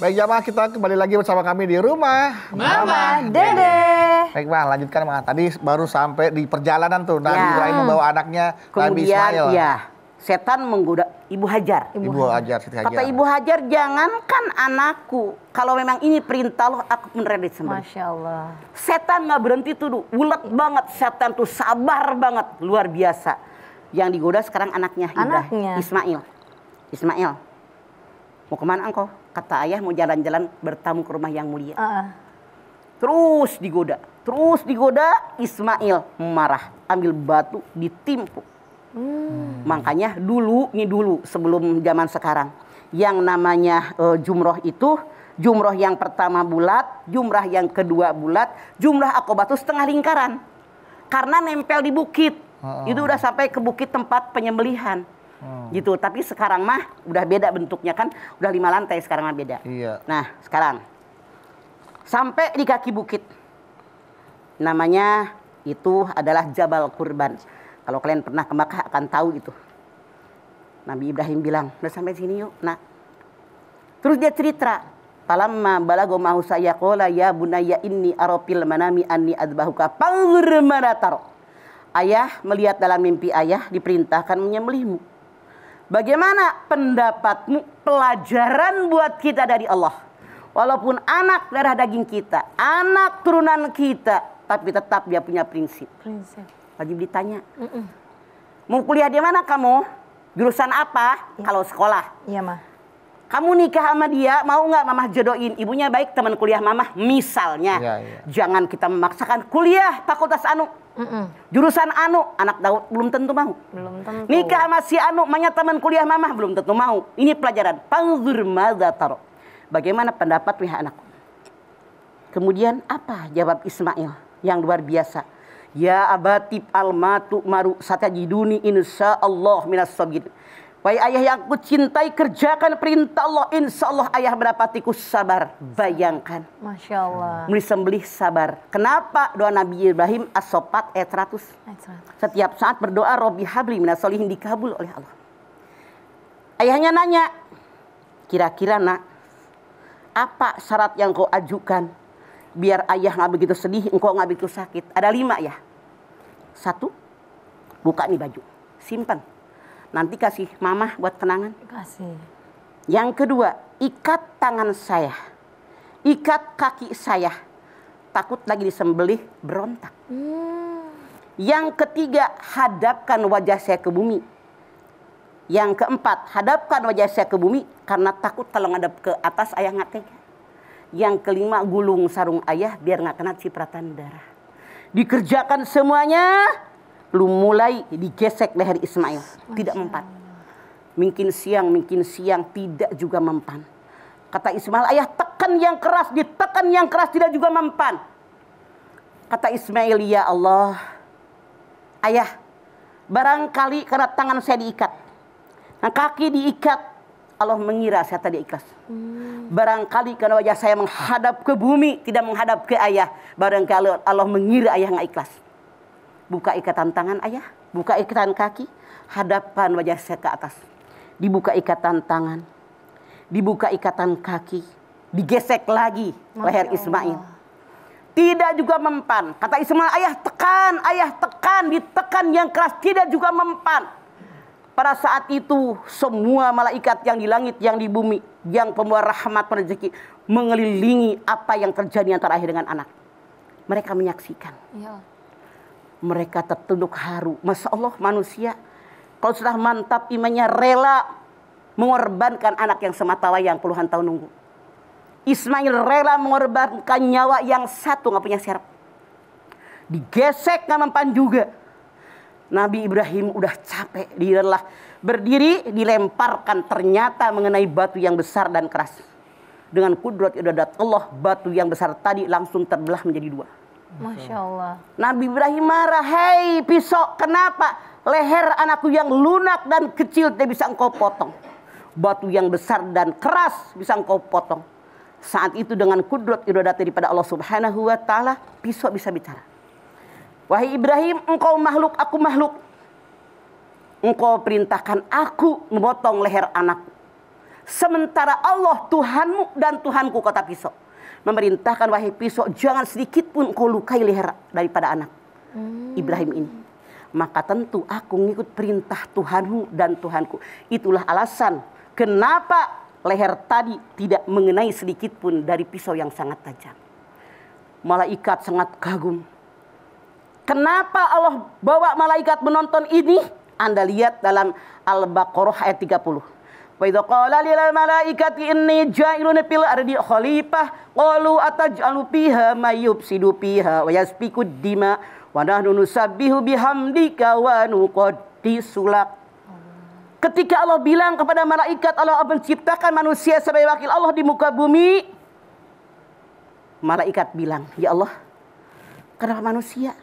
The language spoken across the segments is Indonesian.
Baik jamaah, kita kembali lagi bersama kami di rumah Mama Dede. Baik Ma, lanjutkan Ma. Tadi baru sampai di perjalanan tuh Nabi Ibrahim membawa anaknya Nabi Ismail. Ya, setan menggoda Ibu Hajar. Ibu Hajar, Siti Hajar. Kata Ibu Hajar, jangankan anakku, kalau memang ini perintah Allah, aku beneran disembelih. Masya Allah. Setan nggak berhenti tuh, ulet banget. Setan tuh sabar banget, luar biasa. Yang digoda sekarang anaknya, Ismail. Ismail, mau kemana engkau? Kata ayah mau jalan-jalan bertamu ke rumah yang mulia. Terus digoda, Ismail marah, ambil batu ditimpuk. Makanya dulu sebelum zaman sekarang, yang namanya jumroh itu, jumroh yang pertama bulat, jumrah yang kedua bulat, jumrah Aqabah itu setengah lingkaran. Karena nempel di bukit, itu udah sampai ke bukit tempat penyembelihan. Gitu, tapi sekarang mah udah beda bentuknya kan, udah 5 lantai sekarang mah beda. Iya. Nah sekarang sampai di kaki bukit, namanya itu adalah Jabal Kurban. Kalau kalian pernah ke Makkah akan tahu itu. Nabi Ibrahim bilang, udah sampai sini yuk nak. Terus dia cerita, falamma balago mahu saya qala ya bunayya inni arafil manami anni adbahuka fanzur mana taro. Ayah melihat dalam mimpi ayah diperintahkan menyembelihmu. Bagaimana pendapatmu, pelajaran buat kita dari Allah. Walaupun anak darah daging kita, anak turunan kita, tapi tetap dia punya prinsip. Wajib ditanya. Mau kuliah di mana kamu? Jurusan apa? Ya. Kalau sekolah. Iya, Ma. Kamu nikah sama dia, mau nggak mamah jodohin? Ibunya baik, teman kuliah mamah, misalnya. Ya. Jangan kita memaksakan kuliah fakultas anu. Jurusan anu, anak Daud belum tentu mau. Belum tentu. Nikah sama si anu, manya teman kuliah mamah, belum tentu mau. Ini pelajaran. Panzur madza taro. Bagaimana pendapat wahai anakku? Kemudian apa jawab Ismail yang luar biasa? Ya abatib almatu maru satajiduni insyaallah minas sabirin. Wahai ayah yang aku cintai, kerjakan perintah Allah, insya Allah ayah mendapatiku sabar. Bayangkan. Masya Allah. Disembelih sabar. Kenapa doa Nabi Ibrahim as-Sofat ayat 100? Setiap saat berdoa Robbi habli minas solihin dikabul oleh Allah. Ayahnya nanya, kira-kira nak, apa syarat yang kau ajukan biar ayah nggak begitu sedih, engkau nggak begitu sakit? Ada 5 ya. 1, buka nih baju, simpan. Nanti kasih mamah buat kenangan. Kasih. Yang kedua, ikat tangan saya, ikat kaki saya, takut lagi disembelih berontak. Yang ketiga, hadapkan wajah saya ke bumi. Yang keempat, hadapkan wajah saya ke bumi karena takut kalau ngadap ke atas ayah nggak tega. Yang kelima, gulung sarung ayah biar nggak kena cipratan darah. Dikerjakan semuanya. Belum mulai digesek leher Ismail. Tidak mempan. Mungkin siang tidak juga mempan. Kata Ismail, ayah tekan yang keras, ditekan yang keras tidak juga mempan. Kata Ismail, ya Allah, ayah, barangkali karena tangan saya diikat, nah kaki diikat, Allah mengira saya tadi ikhlas. Barangkali karena wajah saya menghadap ke bumi, tidak menghadap ke ayah, barangkali Allah mengira ayah nggak ikhlas. Buka ikatan tangan ayah, buka ikatan kaki, hadapkan wajah saya ke atas. Dibuka ikatan tangan, dibuka ikatan kaki, digesek lagi leher Ismail. Tidak juga mempan. Kata Ismail, ayah tekan, ditekan yang keras, tidak juga mempan. Pada saat itu semua malaikat yang di langit, yang di bumi, yang pembawa rahmat rezeki mengelilingi apa yang terjadi antara ayah dengan anak. Mereka menyaksikan. Ya. Mereka tertunduk haru. Masya Allah, manusia kalau sudah mantap imannya rela mengorbankan anak yang sematawayang puluhan tahun nunggu. Ismail rela mengorbankan nyawa yang satu nggak punya syarat. Digesek nggak mempan juga. Nabi Ibrahim udah capek, dia lelah, berdiri dilemparkan, ternyata mengenai batu yang besar dan keras. Dengan kudrat iradat Allah, batu yang besar tadi langsung terbelah menjadi 2. Masya Allah. Nabi Ibrahim marah, hei pisau, kenapa leher anakku yang lunak dan kecil tidak bisa engkau potong? Batu yang besar dan keras bisa engkau potong. Saat itu dengan kudrat iradat daripada Allah Subhanahu wa Ta'ala, pisau bisa bicara. Wahai Ibrahim, engkau makhluk, aku makhluk. Engkau perintahkan aku memotong leher anakku. Sementara Allah Tuhanmu dan Tuhanku, kata pisau, memerintahkan, wahai pisau, jangan sedikit pun kau lukai leher daripada anak Ibrahim ini. Maka tentu aku ngikut perintah Tuhanmu dan Tuhanku. Itulah alasan kenapa leher tadi tidak mengenai sedikit pun dari pisau yang sangat tajam. Malaikat sangat kagum. Kenapa Allah bawa malaikat menonton ini? Anda lihat dalam Al-Baqarah ayat 30. Wa idza qala lil malaikati inni ja'ilun fil ardi khalifah qalu ataj'alu fiha may yufsidu fiha wa yasfiku dima wa nahnu nusabbihu bihamdika wa nuqaddisu lak. Ketika Allah bilang kepada malaikat, Allah menciptakan manusia sebagai wakil Allah di muka bumi. Malaikat bilang, ya Allah, kenapa manusia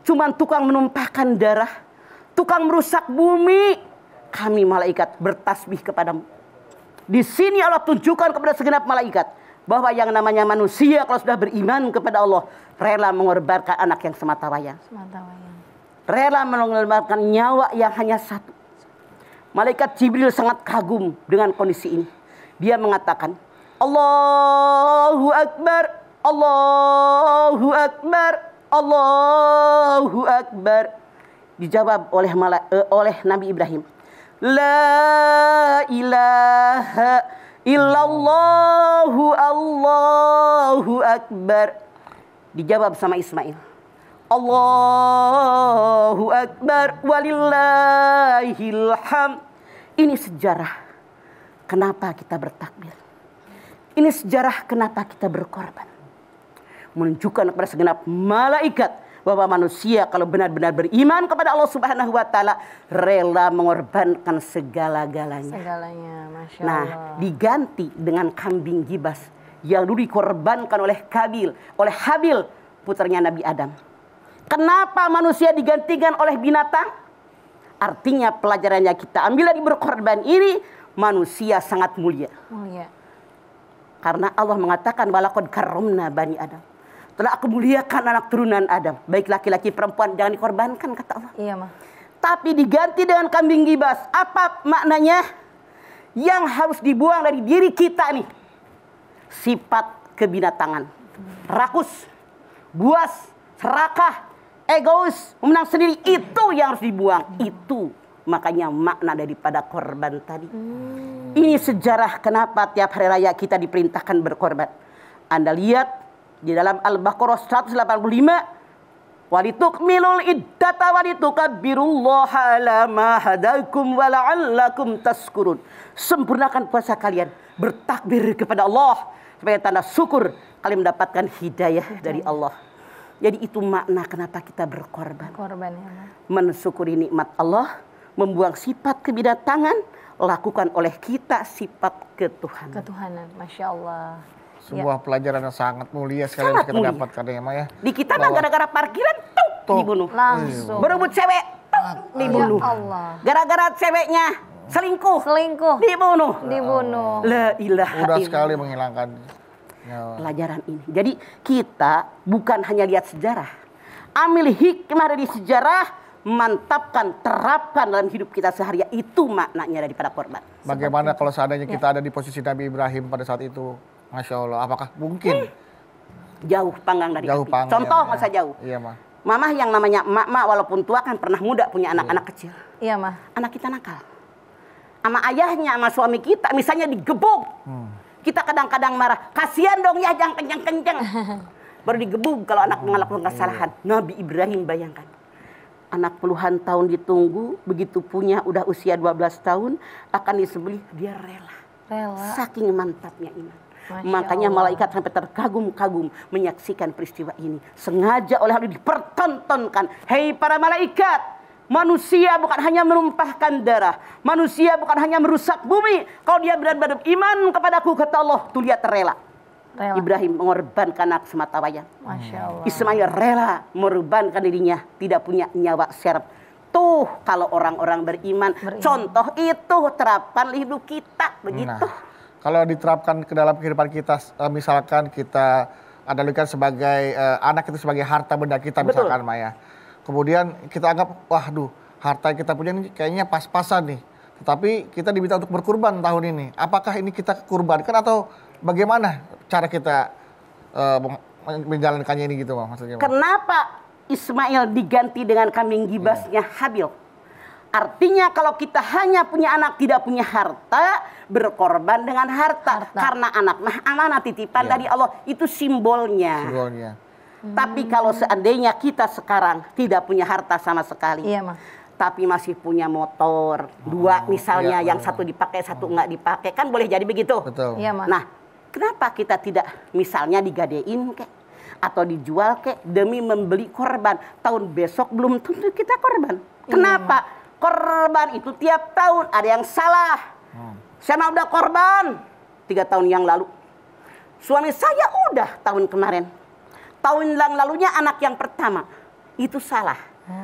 cuman tukang menumpahkan darah, tukang merusak bumi? Kami malaikat bertasbih kepadamu. Di sini Allah tunjukkan kepada segenap malaikat bahwa yang namanya manusia kalau sudah beriman kepada Allah, rela mengorbankan anak yang semata wayang. Rela mengorbankan nyawa yang hanya satu. Malaikat Jibril sangat kagum dengan kondisi ini. Dia mengatakan, Allahu Akbar, Allahu Akbar, Allahu Akbar. Dijawab oleh Nabi Ibrahim, La ilaha illallahu Allahu Akbar. Dijawab sama Ismail, Allahu Akbar walillahil hamd. Ini sejarah kenapa kita bertakbir. Ini sejarah kenapa kita berkorban. Menunjukkan kepada segenap malaikat bahwa manusia kalau benar-benar beriman kepada Allah Subhanahu wa taala rela mengorbankan segala-galanya. Masya Nah, Allah. diganti dengan kambing gibas yang dulu dikorbankan oleh Habil, putranya Nabi Adam. Kenapa manusia digantikan oleh binatang? Artinya pelajarannya kita ambil dari berkorban ini, manusia sangat mulia. Karena Allah mengatakan walaqad karramna bani Adam. Telah aku muliakan anak turunan Adam, baik laki-laki perempuan, jangan dikorbankan, kata Allah. Iya, Ma. Tapi diganti dengan kambing gibas. Apa maknanya? Yang harus dibuang dari diri kita nih, sifat kebinatangan, rakus, buas, serakah, egois, memenang sendiri, itu yang harus dibuang. Itu makanya makna daripada korban tadi. Ini sejarah kenapa tiap hari raya kita diperintahkan berkorban. Anda lihat di dalam Al-Baqarah 185, walitukmilul iddata walitukabbirullaha ala ma hadakum wa la'allakum tashkurun. Sempurnakan puasa kalian, bertakbir kepada Allah sebagai tanda syukur kalian mendapatkan hidayah dari Allah. Jadi itu makna kenapa kita berkorban. Korban, ya, Ma. Mensyukuri nikmat Allah, membuang sifat kebinatangan, lakukan oleh kita sifat ketuhanan. Ketuhanan, Masya Allah. Sebuah pelajaran yang sangat mulia sekali yang Sangat kita mulia. dapatkan ya, Ma ya. Di kita mah gara-gara parkiran tuh dibunuh. Langsung. Berebut cewek tuh dibunuh. Ya Allah. Gara-gara ceweknya selingkuh dibunuh. La ilaha Mudah illallah. sekali menghilangkan nyawa. Pelajaran ini. Jadi kita bukan hanya lihat sejarah, ambil hikmah dari sejarah, mantapkan, terapkan dalam hidup kita sehari-hari. Itu maknanya daripada korban. Bagaimana kalau seandainya kita ada di posisi Nabi Ibrahim pada saat itu? Masya Allah, apakah mungkin? Jauh panggang dari Jauh api. panggang, Contoh ya, masa jauh. Iya, Ma. Mamah yang namanya emak-emak walaupun tua kan pernah muda punya anak-anak kecil. Iya, Ma. Anak kita nakal. Sama ayahnya, sama suami kita misalnya digebuk. Kita kadang-kadang marah. Kasihan dong ya, jangan kenceng-kenceng. Baru digebuk kalau anak melakukan kesalahan. Nabi Ibrahim bayangkan. Anak puluhan tahun ditunggu, begitu punya udah usia 12 tahun, akan disembelih, dia rela. Saking mantapnya iman. Masya Makanya Allah. malaikat sampai terkagum-kagum menyaksikan peristiwa ini. Sengaja oleh Allah dipertontonkan. Hei para malaikat, manusia bukan hanya menumpahkan darah. Manusia bukan hanya merusak bumi. Kalau dia benar-benar iman kepadaku, kata Allah, tuh lihat rela. Ibrahim mengorbankan anak semata wayang. Masya Allah. Ismail rela mengorbankan dirinya, tidak punya nyawa serep. Tuh kalau orang-orang beriman, contoh itu terapkan hidup kita begitu. Nah, kalau diterapkan ke dalam kehidupan kita, misalkan kita analogikan sebagai anak itu sebagai harta benda kita, Betul. misalkan Maya. Kemudian kita anggap, waduh, harta yang kita punya ini kayaknya pas-pasan nih. Tetapi kita diminta untuk berkurban tahun ini. Apakah ini kita kurbankan atau bagaimana cara kita menjalankannya ini gitu, Bang? Maksudnya, Bang? Kenapa Ismail diganti dengan kambing gibasnya Habil? Artinya kalau kita hanya punya anak tidak punya harta, berkorban dengan harta. Karena anak mah amanah titipan dari Allah, itu simbolnya. Tapi kalau seandainya kita sekarang tidak punya harta sama sekali, tapi masih punya motor dua misalnya, yang satu dipakai satu nggak dipakai, kan boleh jadi begitu. Betul. Nah, kenapa kita tidak misalnya digadein kek atau dijual kek demi membeli korban? Tahun besok belum tentu kita korban. Kenapa? Korban itu tiap tahun ada yang salah. Saya mah udah korban 3 tahun yang lalu. Suami saya udah tahun kemarin. Tahun yang lalunya anak yang pertama. Itu salah.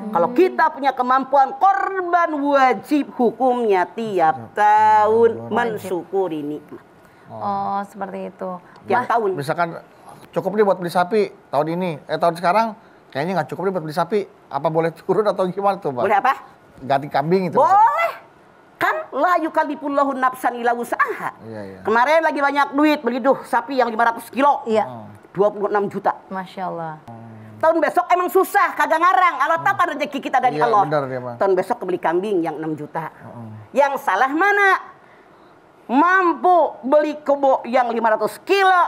Kalau kita punya kemampuan, korban wajib hukumnya tiap tahun mensyukuri nikmat. Oh, seperti itu. Tiap tahun. Misalkan cukup nih buat beli sapi tahun ini, tahun sekarang kayaknya nggak cukup nih buat beli sapi. Apa boleh turun atau gimana tuh, Pak? Boleh apa? Ganti kambing itu. Boleh. Kan la yukallifullahu nafsan illa wus'aha. Kemarin lagi banyak duit beli sapi yang 500 kilo. 26 juta. Masya Allah. Tahun besok emang susah, kagak ngarang. Allah tahu kan rezeki kita dari Allah. Benar, ya, Bang. Tahun besok kebeli kambing yang 6 juta. Yang salah mana? Mampu beli kebo yang 500 kilo,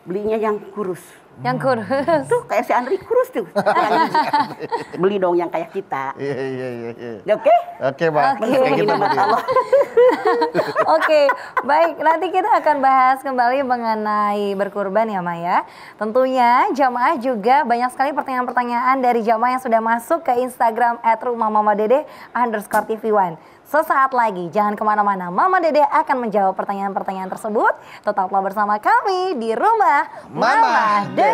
belinya yang kurus. Yang kurus. Tuh kayak si Andri kurus tuh. Beli dong yang kayak kita. Iya. Oke? Oke, Bang. Oke. Kayak gitu, Bang. Oke, baik. Nanti kita akan bahas kembali mengenai berkurban ya, Maya. Tentunya jamaah juga banyak sekali pertanyaan-pertanyaan dari jamaah yang sudah masuk ke Instagram @rumahmamadede_tv1. Sesaat lagi, jangan kemana-mana. Mama Dede akan menjawab pertanyaan-pertanyaan tersebut. Tetaplah bersama kami di Rumah Mama Dede.